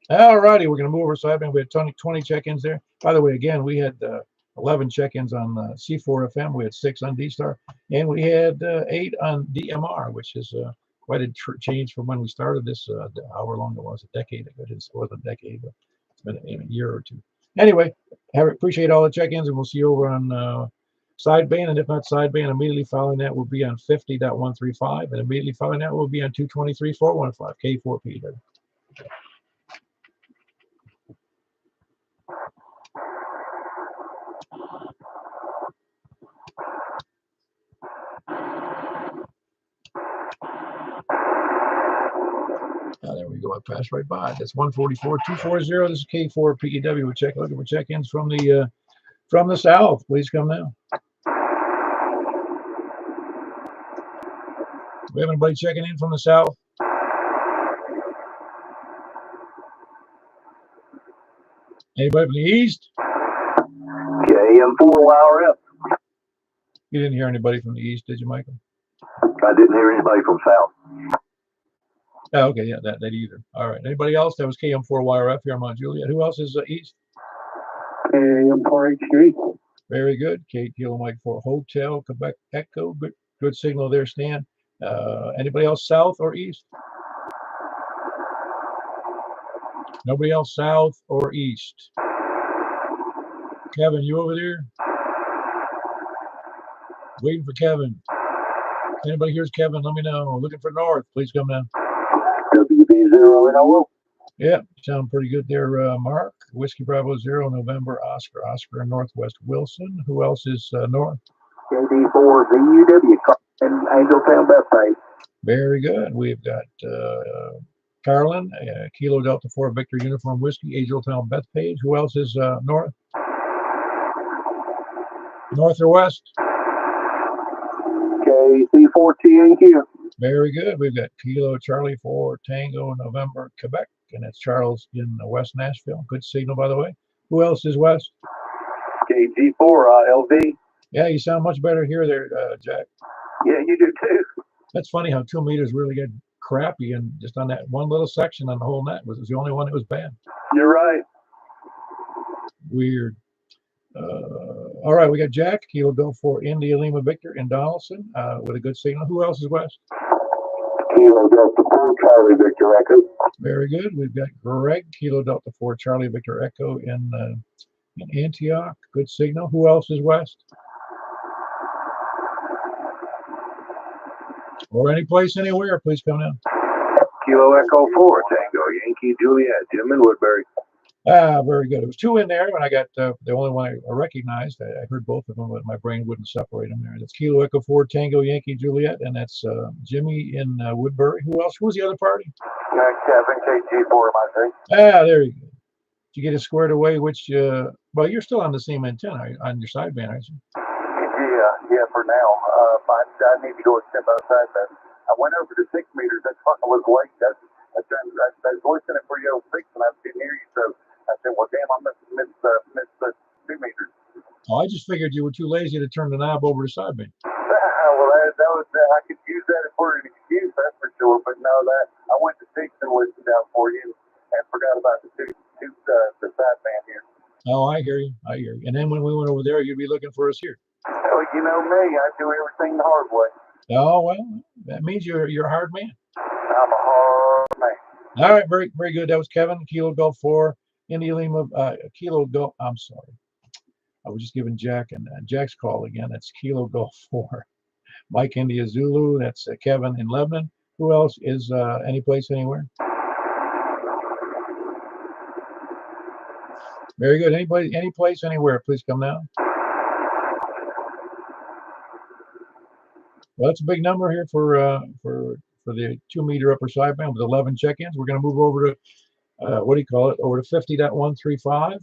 All righty, we're going to move over sideband. We had 20 check-ins there. By the way, again, we had 11 check-ins on C4 FM. We had 6 on D-Star, and we had 8 on DMR, which is quite a change from when we started this. However long it was, a decade ago. It wasn't a decade, but it's been a year or two. Anyway, appreciate all the check-ins, and we'll see you over on sideband. And if not sideband, immediately following that will be on 50.135, and immediately following that will be on 223.415 K4P. There we go. I passed right by. That's 144-240. This is K4PEW. We're looking for check-ins from the south. Please come now. Do we have anybody checking in from the south? Anybody from the east? KM4YRF. You didn't hear anybody from the east, did you, Michael? I didn't hear anybody from south. Oh, okay, yeah, that either. All right. Anybody else? That was KM4YRF here in Mount Juliet. Who else is east? KM4H3. Very good. Kilo Mike 4 Hotel, Quebec Echo. Good signal there, Stan. Anybody else south or east? Nobody else south or east. Kevin, you over there? Waiting for Kevin. Anybody here's Kevin? Let me know. Looking for north. Please come down. WB0 Yeah, sound pretty good there, Mark. Whiskey Bravo 0, November, Oscar, Northwest Wilson. Who else is north? KD4VUW and Angeltown Bethpage. Very good. We've got Carlin, Kilo Delta 4 Victor Uniform Whiskey, Angeltown Bethpage. Who else is north? North or west? KC4TNQ. Very good. We've got Kilo Charlie 4 Tango November Quebec, and that's Charles in West Nashville. Good signal, by the way. Who else is west? KG4LV. Yeah, you sound much better here there, Jack. Yeah, you do too. That's funny how 2 meters really get crappy, and just on that one little section on the whole net was the only one that was bad. You're right. Weird. All right, we got Jack. He'll go for India Lima Victor in Donaldson with a good signal. Who else is west? Kilo Delta 4 Charlie Victor Echo. Very good. We've got Greg, Kilo Delta 4 Charlie Victor Echo in Antioch. Good signal. Who else is west? Or any place, anywhere, please come down. Kilo Echo 4 Tango Yankee Juliet, Jim in Woodbury. Ah, very good. There was two in there, and I got the only one I recognized. I heard both of them, but my brain wouldn't separate them there. That's Kilo Echo 4 Tango Yankee Juliet, and that's Jimmy in Woodbury. Who else? Who was the other party? Kevin KG4 my thing. Ah, there you go. Did you get it squared away? Which, well, you're still on the same antenna on your sideband, aren't you? Yeah, for now. I need to go extend my sideband. I went over to 6 meters. That fucking was late. I was listening for you 6, and I didn't hear you, so I said, well, damn, I missed 2 meters. Oh, I just figured you were too lazy to turn the knob over to sideband. Well, that was I could use that for an excuse, that's for sure. But no, that I went to 6 and listened down for you, and forgot about the sideband here. Oh, I hear you. I hear you. And then when we went over there, you'd be looking for us here. Oh, you know me, I do everything the hard way. Oh, well, that means you're a hard man. I'm a hard man. All right, very, very good. That was Kevin, Kilo Golf 4, India Lima, Kilo Golf. I'm sorry. I was just giving Jack and Jack's call again. That's Kilo Golf 4. Mike India Zulu. That's Kevin in Lebanon. Who else is any place, anywhere? Very good. Anybody, any place, anywhere, please come down. Well, that's a big number here for the 2 meter upper sideband with 11 check-ins. We're going to move over to what do you call it? Over to 50.135.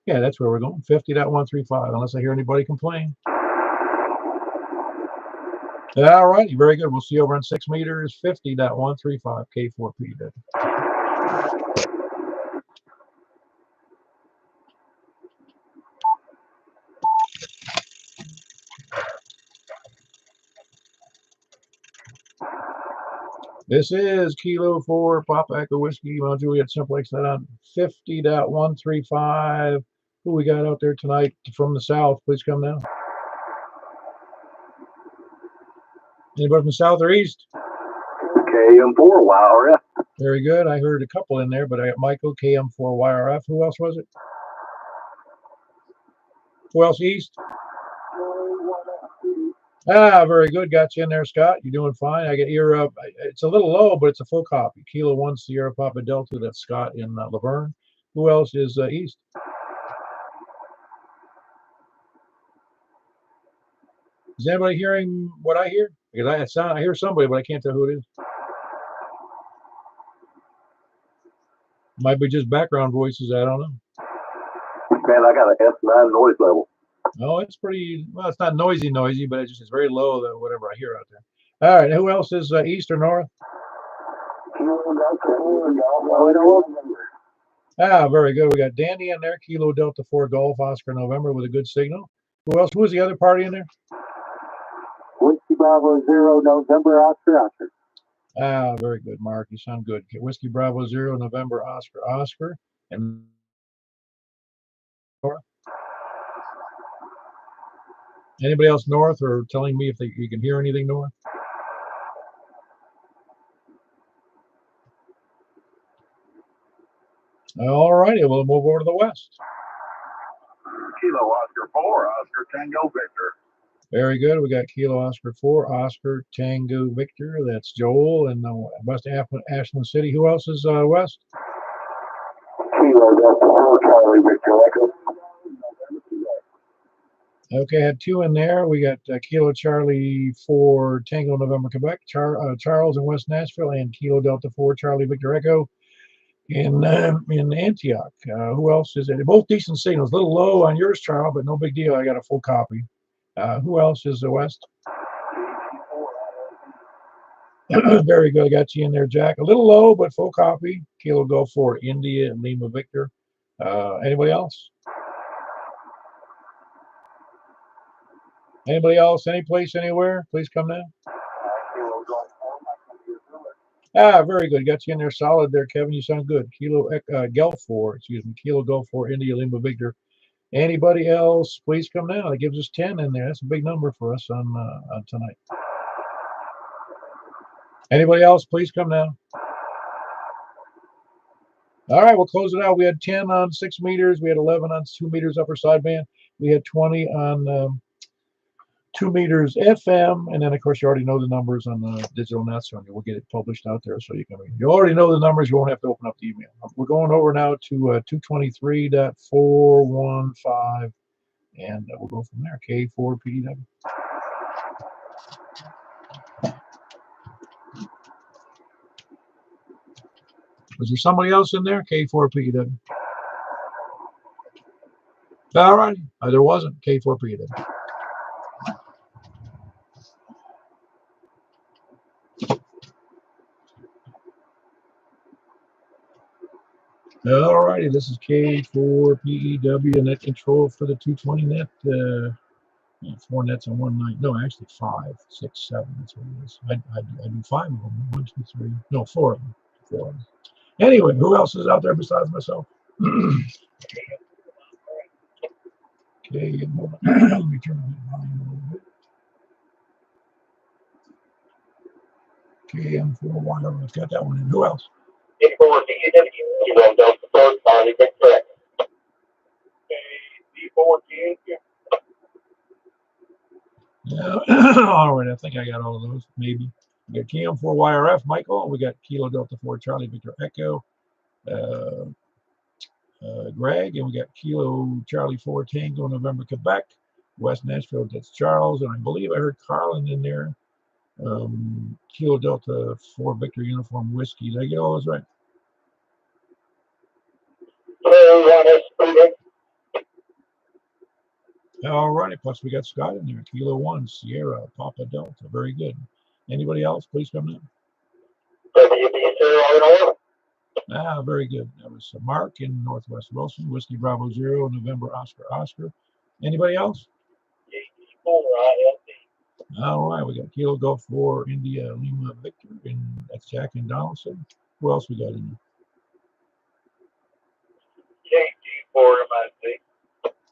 Yeah, that's where we're going. 50.135. Unless I hear anybody complain. All righty, very good. We'll see you over on 6 meters. 50.135 K4P. This is Kilo 4 Papa Echo Whiskey Mount Juliet Simplex Net on 50.135. Who we got out there tonight from the south? Please come down. Anybody from south or east? KM4 YRF. Very good. I heard a couple in there, but I got Michael KM4 YRF. Who else was it? Who else east? Ah, very good. Got you in there, Scott. You're doing fine. I get your it's a little low, but it's a full copy. Kilo 1 Sierra Papa Delta. That's Scott in Laverne. Who else is east? Is anybody hearing what I hear? Because I hear somebody, but I can't tell who it is. Might be just background voices. I don't know. Man, I got an S9 noise level. Oh, it's pretty, well, it's not noisy, but it's very low, though, whatever I hear out there. All right, who else is east or north? Ah, very good. We got Danny in there, Kilo Delta 4 Golf Oscar November with a good signal. Who else? Who was the other party in there? Whiskey Bravo 0 November Oscar. Ah, very good, Mark. You sound good. Whiskey Bravo 0 November Oscar. And north? Anybody else north or telling me if you can hear anything north? All righty, we'll move over to the west. Kilo Oscar 4, Oscar Tango Victor. Very good. We got Kilo Oscar 4, Oscar Tango Victor. That's Joel in West Ashland City. Who else is west? Kilo Delta 4 Charlie Victor Echo. Okay, I had 2 in there. We got Kilo Charlie 4 Tango November Quebec, Charles in West Nashville, and Kilo Delta 4 Charlie Victor Echo in Antioch. Who else is it? Both decent signals. A little low on yours, Charles, but no big deal. I got a full copy. Who else is the west? Very good. I got you in there, Jack. A little low, but full copy. Kilo Golf 4 India and Lima Victor. Anybody else? Anybody else? Any place, anywhere? Please come now. Kilo Golf 4, my computer. Very good. Got you in there solid there, Kevin. You sound good. Golf 4, excuse me. Kilo Golf 4, India Lima Victor. Anybody else? Please come now. That gives us 10 in there. That's a big number for us on tonight. Anybody else? Please come now. All right, we'll close it out. We had 10 on 6 meters. We had 11 on 2 meters upper sideband. We had 20 on 2 meters FM, and then of course you already know the numbers on the digital nets, so we'll get it published out there so you can. You already know the numbers. You won't have to open up the email. We're going over now to 223.415, and we'll go from there. K4PDW. Was there somebody else in there? K4PW. All right. There wasn't. K4PW. All righty. This is K4PEW net control for the 220 net. 4 nets on one night. No, actually 5, 6, 7. That's what it is. I do 5 of them. 1, 2, 3. No, 4 of them. 4 of them. Anyway, who else is out there besides myself? Okay, let me turn the volume a little bit. KM4Y, let's got that one in. Who else? Yeah. All right, I think I got all of those, maybe. We got KM4YRF, Michael. We got Kilo Delta 4 Charlie Victor Echo, Greg, and we got Kilo Charlie 4 Tango November Quebec, West Nashville, that's Charles, and I believe I heard Carlin in there. Kilo Delta 4 Victor Uniform Whiskey. Did I get all those right? All righty, plus we got Scott in there. Kilo 1 Sierra Papa Delta. Very good. Anybody else? Please come in. Very good. That was Mark in Northwest Wilson, Whiskey Bravo 0, November Oscar Oscar. Anybody else? All right, we got Kilo Golf 4 India Lima Victor, and that's Jack and Donaldson. Who else we got in there?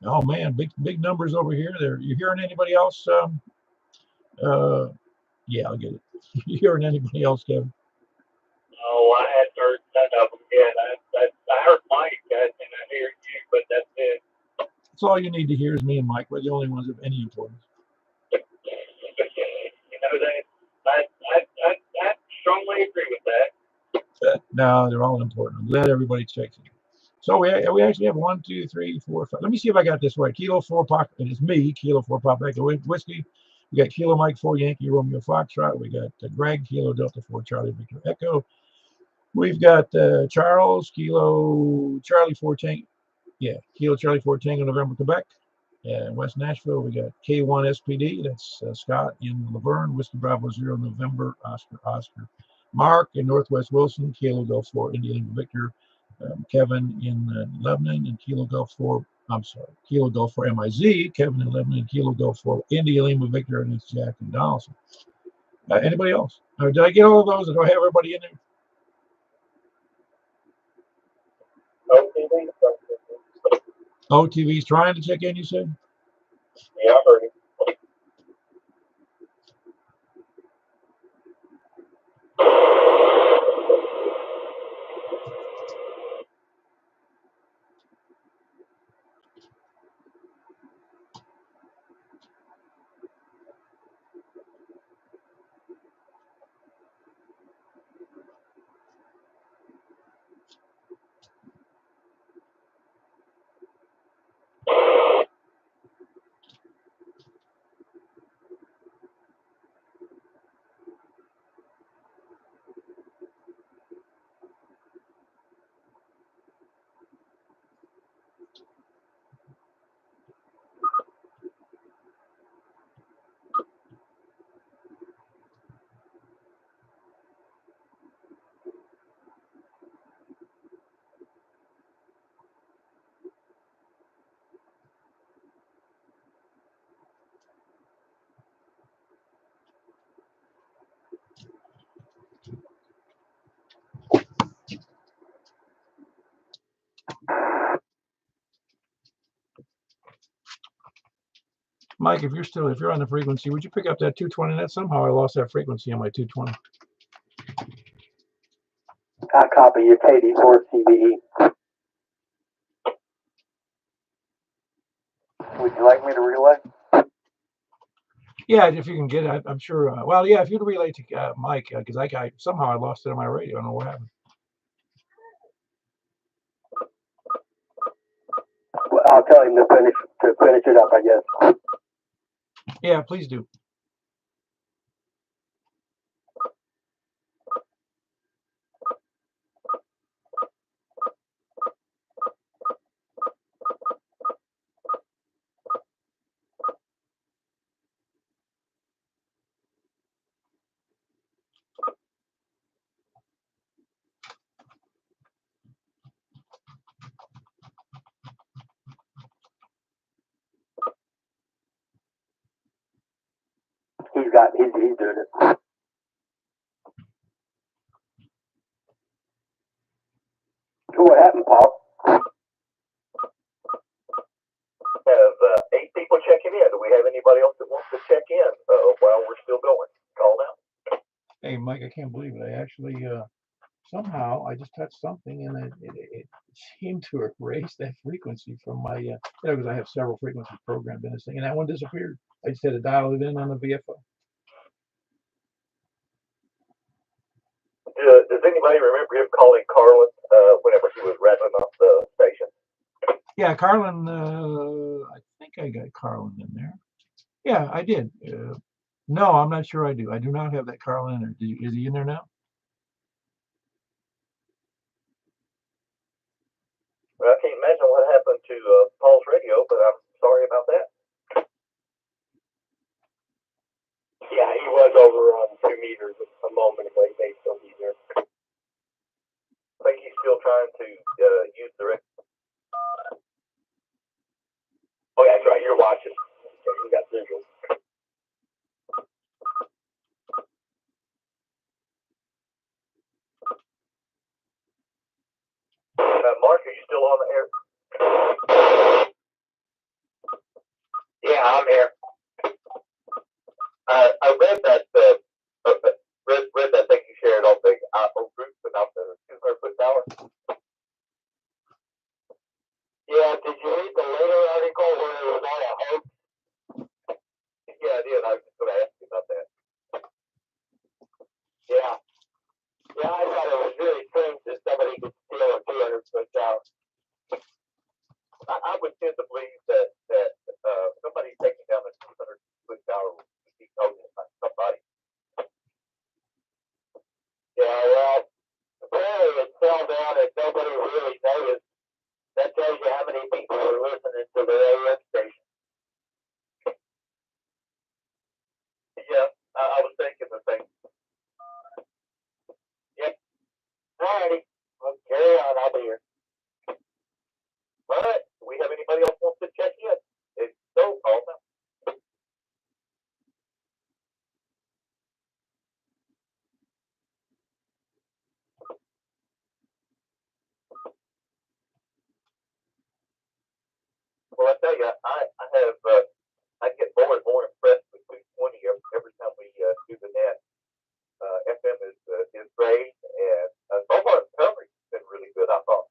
Oh man, big numbers over here. There, you hearing anybody else? Yeah, I'll get it. You hearing anybody else, Kevin? Oh, I hadn't heard none of them yet. I heard Mike, and I hear you, but that's it. That's all you need to hear is me and Mike. We're the only ones of any importance. You know that I strongly agree with that. No, they're all important. I'm glad everybody checks it. So we actually have 1, 2, 3, 4, 5. Let me see if I got this right. Kilo 4 Pop, and it's me, Kilo 4 Pop Echo Whiskey. We got Kilo Mike 4 Yankee Romeo Foxtrot. We got Greg, Kilo Delta 4 Charlie Victor Echo. We've got Charles, Kilo Charlie 4 Tango. Yeah, Kilo Charlie 4 Tango November Quebec. In West Nashville, we got K1 SPD. That's Scott in Laverne, Whiskey Bravo 0 November Oscar Oscar. Mark in Northwest Wilson, Kilo Golf 4 Indian Victor. Kevin in Lebanon and Kilo Golf 4. I'm sorry, Kilo Golf 4 MIZ. Kevin in Lebanon, Kilo Golf 4 India Lima Victor, and it's Jack and Donaldson. Anybody else? Did I get all of those? Or do I have everybody in there? OTV's trying to check in, you said? Yeah, I heard him. Mike, if you're on the frequency, would you pick up that 220 net? Somehow I lost that frequency on my 220. I copy your KD4 CVE. Would you like me to relay? Yeah, if you can get it, I'm sure. Well, yeah, if you'd relay to Mike, because I somehow I lost it on my radio. I don't know what happened. Well, I'll tell him to finish it up, I guess. Yeah, please do. He's doing it. What happened, Paul? Have 8 people checking in. Do we have anybody else that wants to check in while we're still going? Call now. Hey, Mike, I can't believe it. I actually somehow I just touched something and it seemed to erase that frequency from my because I have several frequencies programmed in this thing, and that one disappeared. I just had to dial it in on the VFO. Does anybody remember him calling Carlin whenever he was rattling off the station? Yeah, Carlin. I think I got Carlin in there. Yeah, I did. No, I'm not sure I do. I do not have that Carlin in there. Is he in there now? Well, I can't imagine what happened to Paul's radio, but I'm sorry about that. Yeah, he was over on 2 meters a moment ago. He may still be there. I think he's still trying to use the rest. Oh, yeah, that's right. You're watching. Okay, we got visual. Mark, are you still on the air? Yeah, I'm here. I read that read that thing you shared on the group about the 200-foot tower. Yeah, did you read the later article where it was all a hoax? Yeah, I did. I was just going to ask you about that. Yeah. Yeah, I thought it was really strange that somebody could steal a 200-foot tower. I would tend to believe that somebody taking down a 200-foot tower would be noticed by somebody. Yeah, well, apparently it fell down and nobody really noticed. That tells you how many people are listening to the AM station. Yeah, I was thinking the same. Yep. Alrighty. Well, carry on. I'll be here. All right. Do we have anybody else wants to check in? If so, call them. Well, I tell you, I have I get more and more impressed with 220 every time we do the net. FM is great, and so far the coverage has been really good. I thought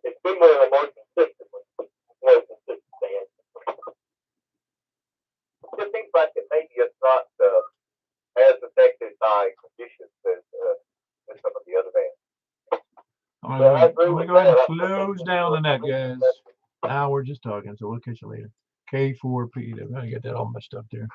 it's been one of the more consistent ones. More consistent bands. It just seems like that maybe it's not as affected by conditions as some of the other bands. I'm gonna go ahead and close down the net, guys. Now we're just talking, so we'll catch you later. K4P. I'm gonna get that all messed up there.